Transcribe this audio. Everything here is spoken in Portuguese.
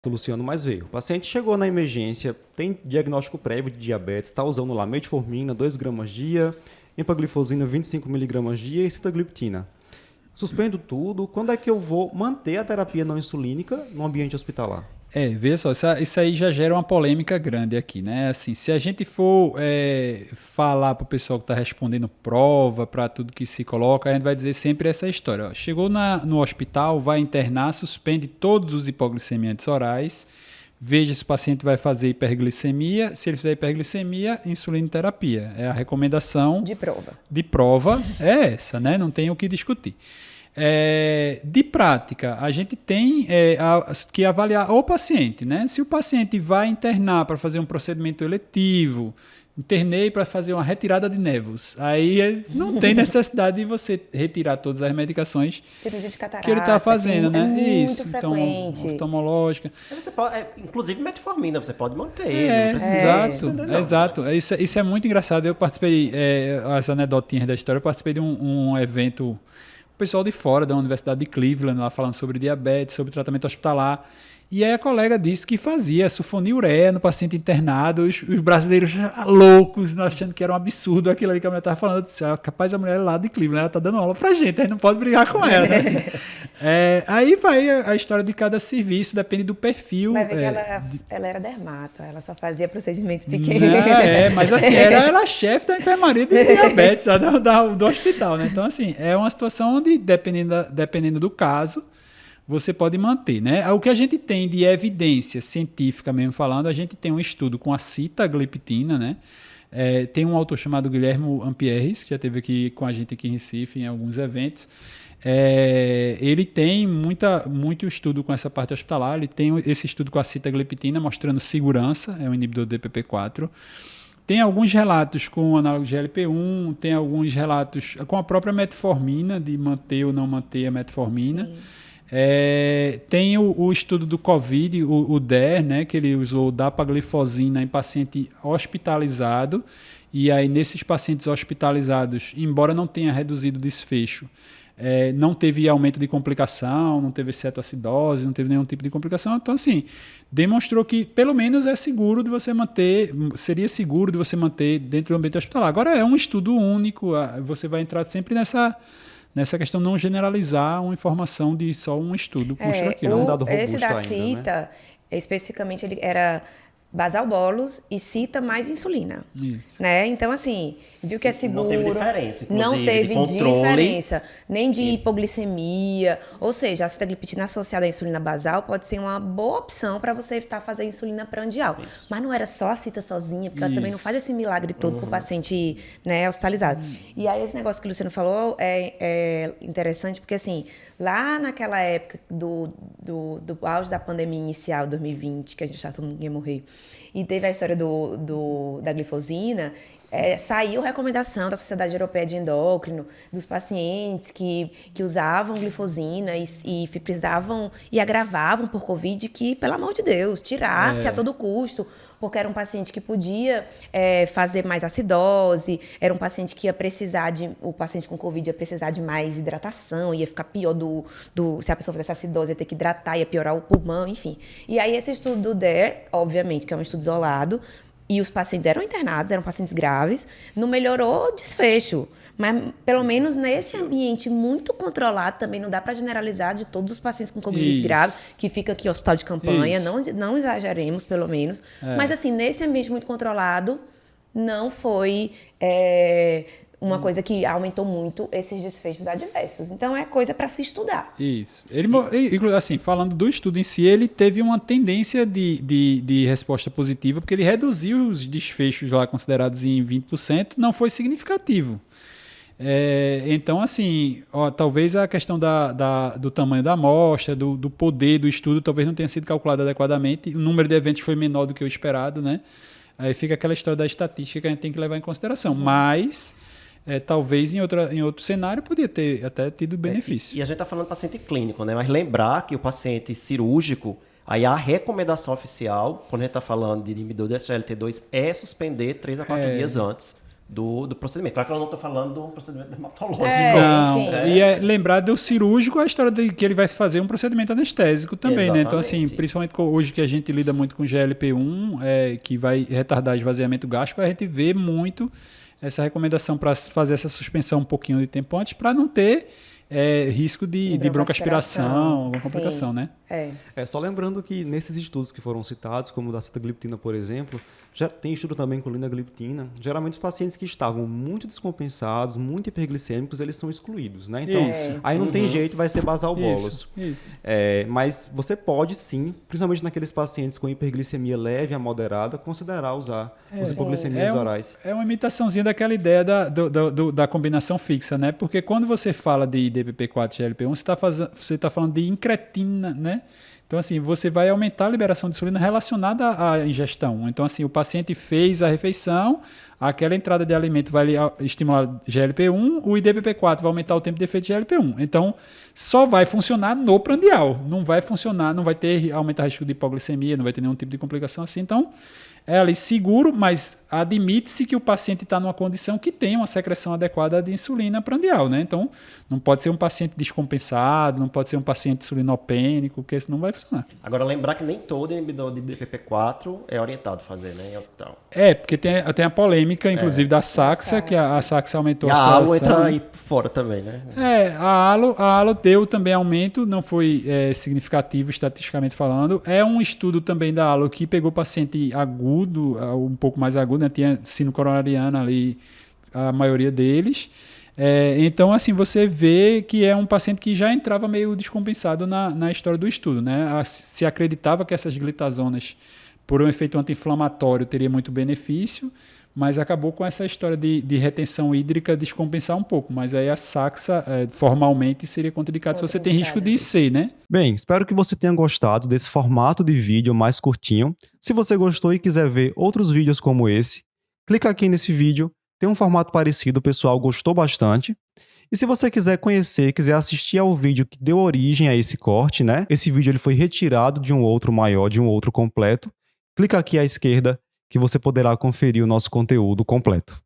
Luciano, mas veio. O paciente chegou na emergência, tem diagnóstico prévio de diabetes, está usando lá metformina, 2 gramas dia, empaglifosina, 25 miligramas dia e sitagliptina. Suspendo tudo. Quando é que eu vou manter a terapia não insulínica no ambiente hospitalar? Veja só, isso aí já gera uma polêmica grande aqui, né? Assim, se a gente for falar para o pessoal que está respondendo prova, para tudo que se coloca, a gente vai dizer sempre essa história. Ó, chegou no hospital, vai internar, suspende todos os hipoglicemiantes orais, veja se o paciente vai fazer hiperglicemia. Se ele fizer hiperglicemia, insulinoterapia. É a recomendação de prova é essa, né? Não tem o que discutir. De prática, a gente tem que avaliar o paciente, né? Se o paciente vai internar para fazer um procedimento eletivo, internei para fazer uma retirada de nervos, aí não tem necessidade de você retirar todas as medicações cirurgia de catarata, que ele está fazendo, né? Muito frequente. Então, oftalmológica. Você pode, inclusive metformina, você pode manter. Não precisa exato. Isso é muito engraçado. Eu participei, as anedotinhas da história, eu participei de um evento, pessoal de fora da Universidade de Cleveland, lá falando sobre diabetes, sobre tratamento hospitalar. E aí a colega disse que fazia sulfonilureia no paciente internado, os brasileiros loucos, achando que era um absurdo aquilo ali que a mulher estava falando. Eu disse, capaz a mulher lá de Cleveland, ela está dando aula pra gente, a gente não pode brigar com ela. Né? Assim, aí vai a história de cada serviço, depende do perfil. Vai ver que ela era dermato, ela só fazia procedimentos pequenos. Mas assim, ela chefe da enfermaria de diabetes do hospital, né? Então assim, é uma situação onde, dependendo do caso, você pode manter, né? O que a gente tem de evidência científica mesmo falando, a gente tem um estudo com a sitagliptina, né? Tem um autor chamado Guilherme Ampieres, que já esteve aqui com a gente aqui em Recife em alguns eventos. Ele tem muito estudo com essa parte hospitalar, ele tem esse estudo com a sitagliptina mostrando segurança, é um inibidor do DPP-4. Tem alguns relatos com o análogo de GLP-1, tem alguns relatos com a própria metformina, de manter ou não manter a metformina. Sim. Tem o estudo do Covid, o DER, né, que ele usou dapaglifosina em paciente hospitalizado, e aí nesses pacientes hospitalizados, embora não tenha reduzido o desfecho, não teve aumento de complicação, não teve cetoacidose, não teve nenhum tipo de complicação. Então, assim, demonstrou que pelo menos seria seguro de você manter dentro do ambiente hospitalar. Agora é um estudo único, você vai entrar sempre nessa questão, não generalizar uma informação de só um estudo custa aquilo. Não dado robusto esse da ainda, CITA, né? Especificamente, ele era basal bolus e CITA mais insulina. Isso. Né? Então, assim, viu que é seguro. Não teve diferença, inclusive, não teve diferença, nem de hipoglicemia. Ou seja, a sitagliptina associada à insulina basal pode ser uma boa opção para você evitar fazer insulina prandial. Isso. Mas não era só a CITA sozinha, porque ela também não faz esse milagre todo para o paciente, né, hospitalizado. E aí, esse negócio que o Luciano falou é interessante, porque, assim, lá naquela época do auge da pandemia inicial, 2020, que a gente achava que todo mundo ia morrer, e teve a história da glifosina, saiu recomendação da Sociedade Europeia de Endócrino dos pacientes que usavam glifosina e precisavam e agravavam por Covid, que, pelo amor de Deus, tirasse a todo custo, porque era um paciente que podia fazer mais acidose, era um paciente que ia precisar o paciente com Covid ia precisar de mais hidratação, ia ficar pior se a pessoa fizesse acidose, ia ter que hidratar, ia piorar o pulmão, enfim. E aí esse estudo do DARE, obviamente, que é um estudo isolado, e os pacientes eram internados, eram pacientes graves, não melhorou o desfecho. Mas, pelo menos nesse ambiente muito controlado, também não dá para generalizar de todos os pacientes com Covid grave, que fica aqui no hospital de campanha, não exageremos, pelo menos. Mas, assim, nesse ambiente muito controlado, não foi uma coisa que aumentou muito esses desfechos adversos. Então, é coisa para se estudar. Isso. Ele, assim, falando do estudo em si, ele teve uma tendência de resposta positiva, porque ele reduziu os desfechos lá considerados em 20%, não foi significativo. Então, assim, talvez a questão do tamanho da amostra, do poder do estudo, talvez não tenha sido calculado adequadamente. O número de eventos foi menor do que o esperado, né? Aí fica aquela história da estatística que a gente tem que levar em consideração. Mas, talvez em outro cenário, podia ter até tido benefício. E a gente está falando de paciente clínico, né? Mas lembrar que o paciente cirúrgico, aí a recomendação oficial, quando a gente está falando de inibidor do SGLT2, é suspender 3 a 4 dias antes do procedimento. Claro que eu não estou falando do procedimento dermatológico. E lembrar do cirúrgico, a história de que ele vai fazer um procedimento anestésico também, Exatamente. né? Então, assim, principalmente hoje que a gente lida muito com GLP-1, que vai retardar esvaziamento gástrico, a gente vê muito essa recomendação para fazer essa suspensão um pouquinho de tempo antes, para não ter risco de broncoaspiração, alguma complicação, né? Só lembrando que nesses estudos que foram citados, como o da sitagliptina, por exemplo, já tem estudo também com linagliptina. Geralmente os pacientes que estavam muito descompensados, muito hiperglicêmicos, eles são excluídos, né? Então, aí não tem jeito, vai ser basal bolos. Isso. Mas você pode sim, principalmente naqueles pacientes com hiperglicemia leve a moderada, considerar usar os hipoglicemias orais. É uma imitaçãozinha daquela ideia da combinação fixa, né? Porque quando você fala de DPP-4 e GLP-1, você tá falando de incretina, né? Então, assim, você vai aumentar a liberação de insulina relacionada à ingestão. Então, assim, o paciente fez a refeição, aquela entrada de alimento vai estimular GLP-1, o IDPP-4 vai aumentar o tempo de efeito de GLP-1. Então, só vai funcionar no prandial. Não vai funcionar, não vai aumentar o risco de hipoglicemia, não vai ter nenhum tipo de complicação assim. Então, é ali seguro, mas admite-se que o paciente está numa condição que tem uma secreção adequada de insulina prandial, né? Então, não pode ser um paciente descompensado, não pode ser um paciente insulinopênico, porque isso não vai funcionar. Agora, lembrar que nem todo inibidor de DPP-4 é orientado a fazer, né, em hospital. Porque tem a polêmica, inclusive, da Saxa, que a Saxa aumentou a a ALO entra aí fora também, né? A ALO deu também aumento, não foi significativo estatisticamente falando. É um estudo também da ALO que pegou paciente agudo, um pouco mais agudo, né? Tinha sino coronariana ali, a maioria deles. Então, assim, você vê que é um paciente que já entrava meio descompensado na história do estudo, né? Se acreditava que essas glitazonas, por um efeito anti-inflamatório, teria muito benefício, mas acabou com essa história de retenção hídrica descompensar um pouco. Mas aí a Saxa, formalmente, seria contraindicado se você tem risco de IC, né? Bem, espero que você tenha gostado desse formato de vídeo mais curtinho. Se você gostou e quiser ver outros vídeos como esse, clica aqui nesse vídeo. Tem um formato parecido, o pessoal gostou bastante. E se você quiser conhecer, quiser assistir ao vídeo que deu origem a esse corte, né? Esse vídeo ele foi retirado de um outro maior, de um outro completo. Clica aqui à esquerda que você poderá conferir o nosso conteúdo completo.